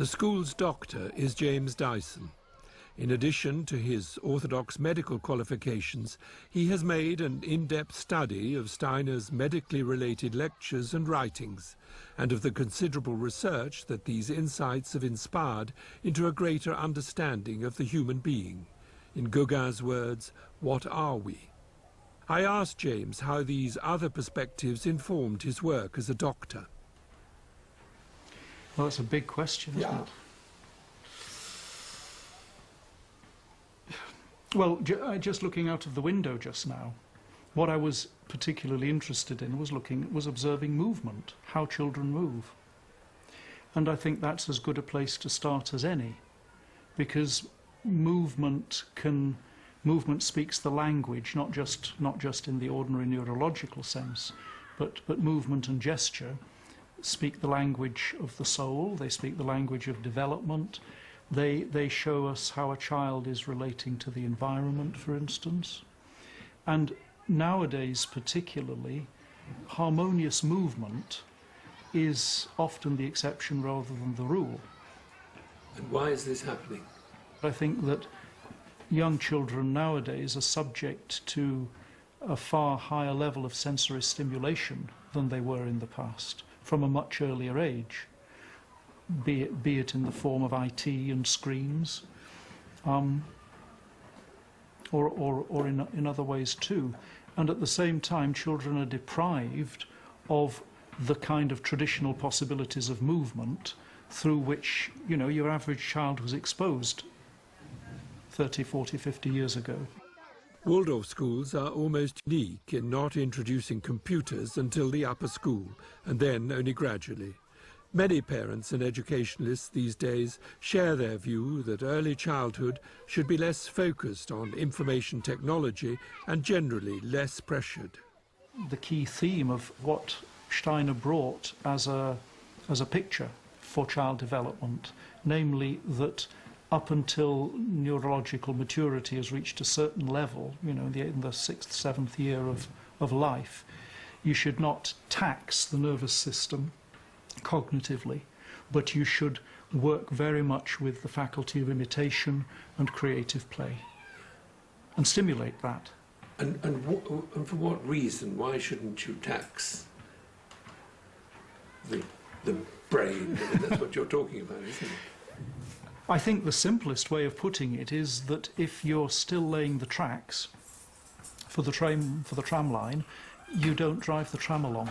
The school's doctor is James Dyson. In addition to his orthodox medical qualifications, he has made an in-depth study of Steiner's medically related lectures and writings, and of the considerable research that these insights have inspired into a greater understanding of the human being. In Gauguin's words, what are we? I asked James how these other perspectives informed his work as a doctor. Well, that's a big question, isn't it? Well, just looking out of the window just now, what I was particularly interested in was observing movement, how children move. And I think that's as good a place to start as any, because movement speaks the language, not just in the ordinary neurological sense, but movement and gesture speak the language of the soul, they speak the language of development. They show us how a child is relating to the environment, for instance. And nowadays, particularly, harmonious movement is often the exception rather than the rule. And why is this happening? I think that young children nowadays are subject to a far higher level of sensory stimulation than they were in the past, from a much earlier age. Be it in the form of IT and screens, or in other ways too. And at the same time, children are deprived of the kind of traditional possibilities of movement through which, you know, your average child was exposed 30, 40, 50 years ago. Waldorf schools are almost unique in not introducing computers until the upper school, and then only gradually. Many parents and educationalists these days share their view that early childhood should be less focused on information technology and generally less pressured. The key theme of what Steiner brought as a picture for child development, namely that up until neurological maturity has reached a certain level, you know, in the 6th, 7th year of life, you should not tax the nervous system cognitively, but you should work very much with the faculty of imitation and creative play and stimulate that. And for what reason? Why shouldn't you tax the brain? I mean, that's what you're talking about, isn't it? I think the simplest way of putting it is that if you're still laying the tracks for the tram line, you don't drive the tram along.